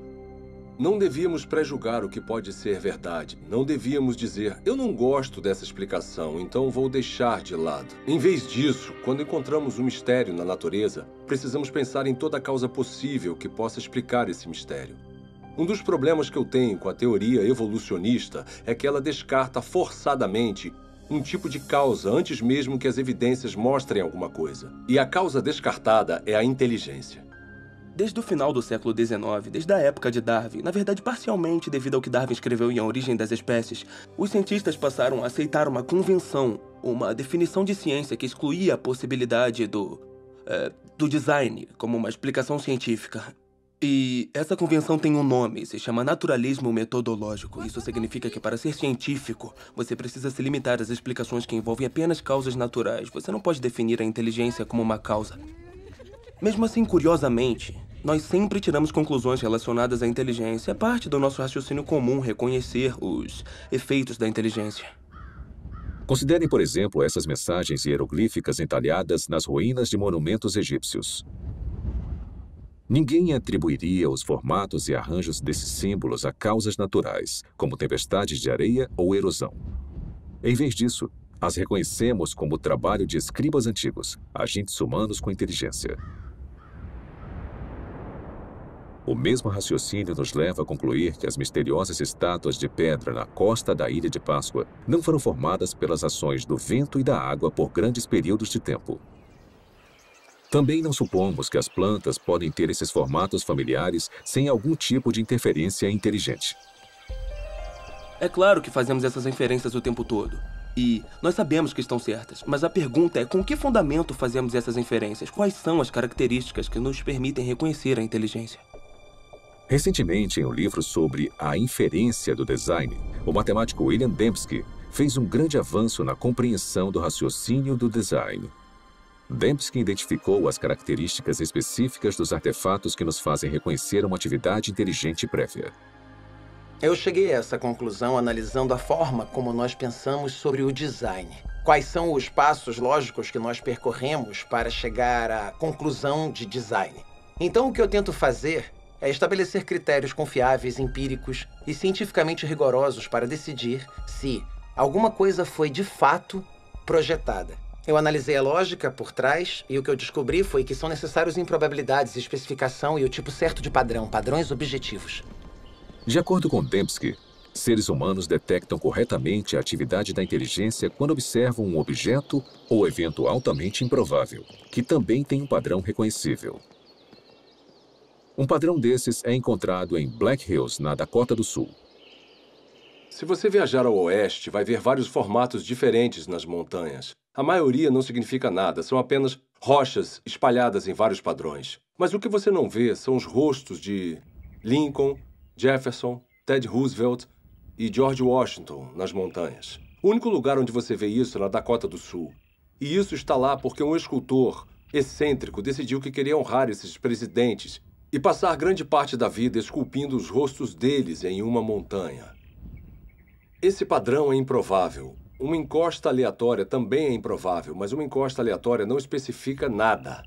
Não devíamos pré-julgar o que pode ser verdade. Não devíamos dizer, eu não gosto dessa explicação, então vou deixar de lado. Em vez disso, quando encontramos um mistério na natureza, precisamos pensar em toda a causa possível que possa explicar esse mistério. Um dos problemas que eu tenho com a teoria evolucionista é que ela descarta forçadamente um tipo de causa antes mesmo que as evidências mostrem alguma coisa. E a causa descartada é a inteligência. Desde o final do século XIX, desde a época de Darwin, na verdade parcialmente devido ao que Darwin escreveu em A Origem das Espécies, os cientistas passaram a aceitar uma convenção, uma definição de ciência que excluía a possibilidade do design como uma explicação científica. E essa convenção tem um nome, se chama naturalismo metodológico. Isso significa que para ser científico, você precisa se limitar às explicações que envolvem apenas causas naturais. Você não pode definir a inteligência como uma causa. Mesmo assim, curiosamente, nós sempre tiramos conclusões relacionadas à inteligência. É parte do nosso raciocínio comum reconhecer os efeitos da inteligência. Considerem, por exemplo, essas mensagens hieroglíficas entalhadas nas ruínas de monumentos egípcios. Ninguém atribuiria os formatos e arranjos desses símbolos a causas naturais, como tempestades de areia ou erosão. Em vez disso, as reconhecemos como o trabalho de escribas antigos, agentes humanos com inteligência. O mesmo raciocínio nos leva a concluir que as misteriosas estátuas de pedra na costa da Ilha de Páscoa não foram formadas pelas ações do vento e da água por grandes períodos de tempo. Também não supomos que as plantas podem ter esses formatos familiares sem algum tipo de interferência inteligente. É claro que fazemos essas inferências o tempo todo. E nós sabemos que estão certas, mas a pergunta é com que fundamento fazemos essas inferências? Quais são as características que nos permitem reconhecer a inteligência? Recentemente, em um livro sobre a inferência do design, o matemático William Dembski fez um grande avanço na compreensão do raciocínio do design. Dembski identificou as características específicas dos artefatos que nos fazem reconhecer uma atividade inteligente prévia. Eu cheguei a essa conclusão analisando a forma como nós pensamos sobre o design. Quais são os passos lógicos que nós percorremos para chegar à conclusão de design. Então, o que eu tento fazer é estabelecer critérios confiáveis, empíricos e cientificamente rigorosos para decidir se alguma coisa foi de fato projetada. Eu analisei a lógica por trás e o que eu descobri foi que são necessários improbabilidades, especificação e o tipo certo de padrão, padrões objetivos. De acordo com Dembski, seres humanos detectam corretamente a atividade da inteligência quando observam um objeto ou evento altamente improvável, que também tem um padrão reconhecível. Um padrão desses é encontrado em Black Hills, na Dakota do Sul. Se você viajar ao oeste, vai ver vários formatos diferentes nas montanhas. A maioria não significa nada, são apenas rochas espalhadas em vários padrões. Mas o que você não vê são os rostos de Lincoln, Jefferson, Ted Roosevelt e George Washington nas montanhas. O único lugar onde você vê isso é na Dakota do Sul. E isso está lá porque um escultor excêntrico decidiu que queria honrar esses presidentes e passar grande parte da vida esculpindo os rostos deles em uma montanha. Esse padrão é improvável. Uma encosta aleatória também é improvável, mas uma encosta aleatória não especifica nada.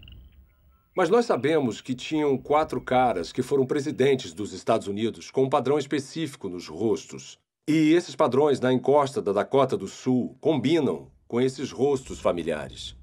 Mas nós sabemos que tinham 4 caras que foram presidentes dos Estados Unidos com um padrão específico nos rostos. E esses padrões na encosta da Dakota do Sul combinam com esses rostos familiares.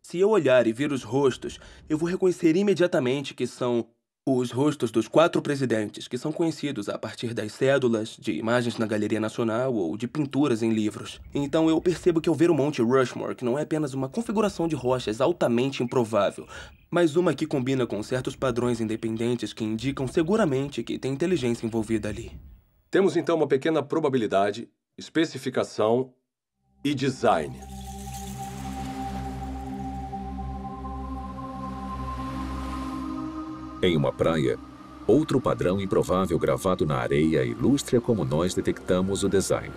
Se eu olhar e ver os rostos, eu vou reconhecer imediatamente que são os rostos dos 4 presidentes, que são conhecidos a partir das cédulas, de imagens na Galeria Nacional ou de pinturas em livros. Então eu percebo que ao ver o Monte Rushmore, que não é apenas uma configuração de rochas altamente improvável, mas uma que combina com certos padrões independentes que indicam seguramente que tem inteligência envolvida ali. Temos então uma pequena probabilidade, especificação e design. Em uma praia, outro padrão improvável gravado na areia ilustra como nós detectamos o design.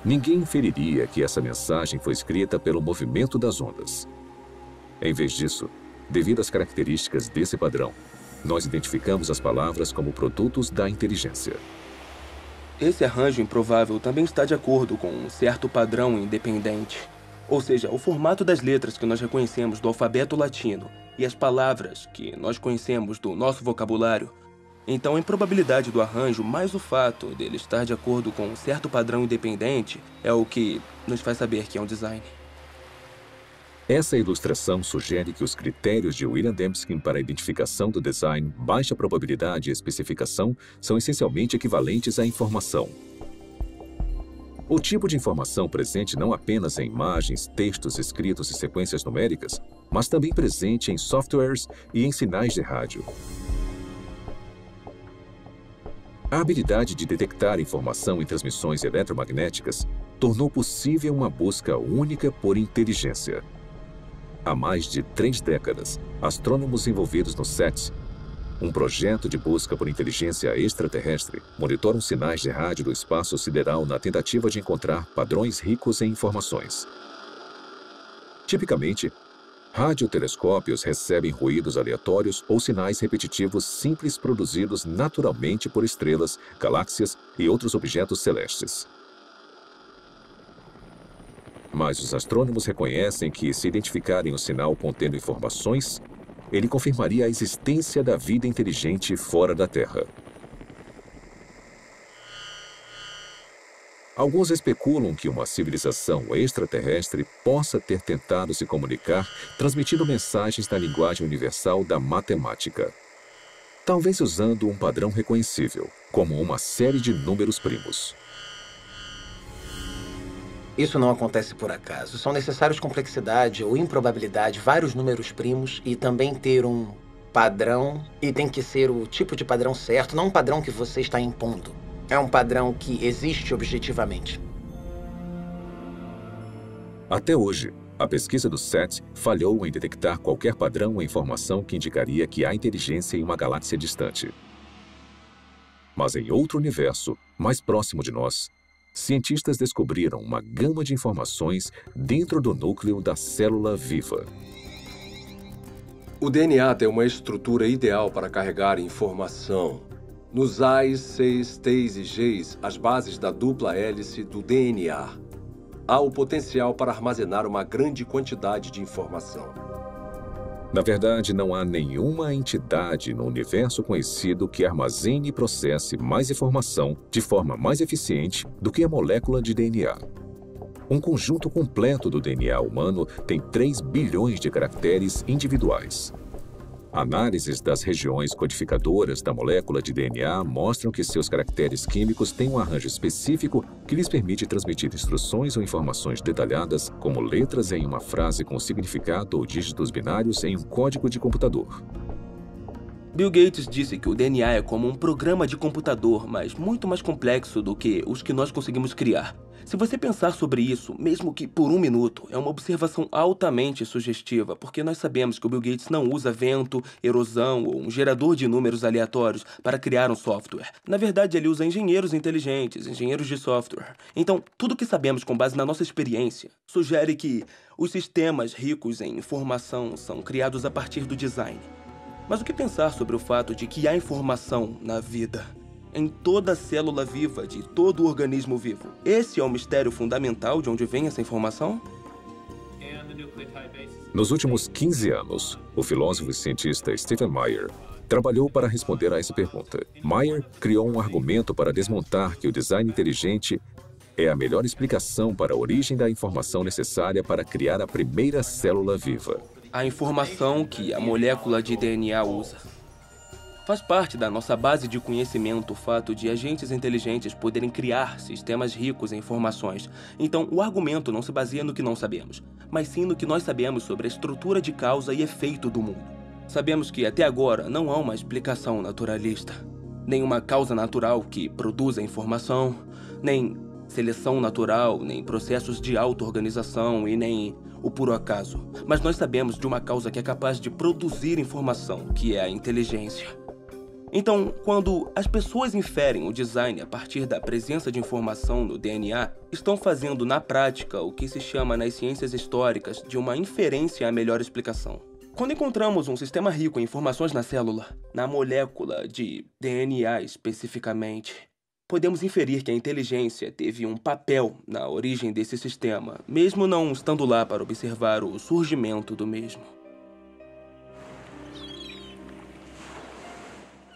Ninguém inferiria que essa mensagem foi escrita pelo movimento das ondas. Em vez disso, devido às características desse padrão, nós identificamos as palavras como produtos da inteligência. Esse arranjo improvável também está de acordo com um certo padrão independente. Ou seja, o formato das letras que nós reconhecemos do alfabeto latino e as palavras que nós conhecemos do nosso vocabulário. Então, a improbabilidade do arranjo, mais o fato dele estar de acordo com um certo padrão independente, é o que nos faz saber que é um design. Essa ilustração sugere que os critérios de William Dembski para a identificação do design, baixa probabilidade e especificação são essencialmente equivalentes à informação. O tipo de informação presente não apenas em imagens, textos escritos e sequências numéricas, mas também presente em softwares e em sinais de rádio. A habilidade de detectar informação em transmissões eletromagnéticas tornou possível uma busca única por inteligência. Há mais de 3 décadas, astrônomos envolvidos no SETI, um projeto de busca por inteligência extraterrestre, monitoram sinais de rádio do espaço sideral na tentativa de encontrar padrões ricos em informações. Tipicamente, radiotelescópios recebem ruídos aleatórios ou sinais repetitivos simples produzidos naturalmente por estrelas, galáxias e outros objetos celestes. Mas os astrônomos reconhecem que, se identificarem um sinal contendo informações, ele confirmaria a existência da vida inteligente fora da Terra. Alguns especulam que uma civilização extraterrestre possa ter tentado se comunicar transmitindo mensagens na linguagem universal da matemática. Talvez usando um padrão reconhecível, como uma série de números primos. Isso não acontece por acaso. São necessários complexidade ou improbabilidade, vários números primos e também ter um padrão. E tem que ser o tipo de padrão certo, não um padrão que você está impondo. É um padrão que existe objetivamente. Até hoje, a pesquisa do SETI falhou em detectar qualquer padrão ou informação que indicaria que há inteligência em uma galáxia distante. Mas em outro universo, mais próximo de nós, cientistas descobriram uma gama de informações dentro do núcleo da célula viva. O DNA tem uma estrutura ideal para carregar informação. Nos A's, C's, T's e G's, as bases da dupla hélice do DNA, há o potencial para armazenar uma grande quantidade de informação. Na verdade, não há nenhuma entidade no universo conhecido que armazene e processe mais informação de forma mais eficiente do que a molécula de DNA. Um conjunto completo do DNA humano tem 3 bilhões de caracteres individuais. Análises das regiões codificadoras da molécula de DNA mostram que seus caracteres químicos têm um arranjo específico que lhes permite transmitir instruções ou informações detalhadas, como letras em uma frase com significado ou dígitos binários em um código de computador. Bill Gates disse que o DNA é como um programa de computador, mas muito mais complexo do que os que nós conseguimos criar. Se você pensar sobre isso, mesmo que por um minuto, é uma observação altamente sugestiva, porque nós sabemos que o Bill Gates não usa vento, erosão ou um gerador de números aleatórios para criar um software. Na verdade, ele usa engenheiros inteligentes, engenheiros de software. Então, tudo que sabemos com base na nossa experiência sugere que os sistemas ricos em informação são criados a partir do design. Mas o que pensar sobre o fato de que há informação na vida? Em toda célula viva de todo organismo vivo. Esse é o mistério fundamental de onde vem essa informação? Nos últimos 15 anos, o filósofo e cientista Stephen Meyer trabalhou para responder a essa pergunta. Meyer criou um argumento para desmontar que o design inteligente é a melhor explicação para a origem da informação necessária para criar a primeira célula viva. A informação que a molécula de DNA usa. Faz parte da nossa base de conhecimento o fato de agentes inteligentes poderem criar sistemas ricos em informações. Então, o argumento não se baseia no que não sabemos, mas sim no que nós sabemos sobre a estrutura de causa e efeito do mundo. Sabemos que, até agora, não há uma explicação naturalista. Nem uma causa natural que produza informação, nem seleção natural, nem processos de auto-organização e nem o puro acaso. Mas nós sabemos de uma causa que é capaz de produzir informação, que é a inteligência. Então, quando as pessoas inferem o design a partir da presença de informação no DNA, estão fazendo na prática o que se chama nas ciências históricas de uma inferência à melhor explicação. Quando encontramos um sistema rico em informações na célula, na molécula de DNA especificamente, podemos inferir que a inteligência teve um papel na origem desse sistema, mesmo não estando lá para observar o surgimento do mesmo.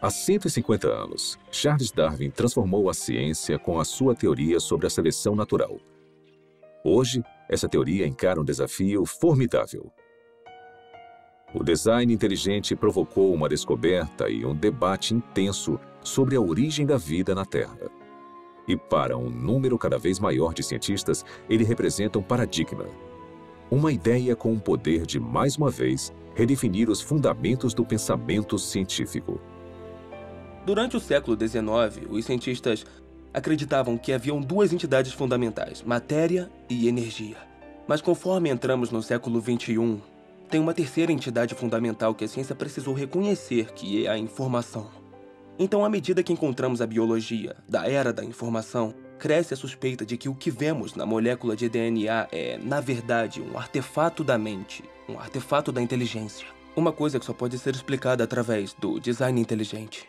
Há 150 anos, Charles Darwin transformou a ciência com a sua teoria sobre a seleção natural. Hoje, essa teoria encara um desafio formidável. O design inteligente provocou uma descoberta e um debate intenso sobre a origem da vida na Terra. E para um número cada vez maior de cientistas, ele representa um paradigma. Uma ideia com o poder de, mais uma vez, redefinir os fundamentos do pensamento científico. Durante o século XIX, os cientistas acreditavam que haviam duas entidades fundamentais, matéria e energia. Mas conforme entramos no século XXI, tem uma terceira entidade fundamental que a ciência precisou reconhecer, que é a informação. Então, à medida que encontramos a biologia da era da informação, cresce a suspeita de que o que vemos na molécula de DNA é, na verdade, um artefato da mente, um artefato da inteligência. Uma coisa que só pode ser explicada através do design inteligente.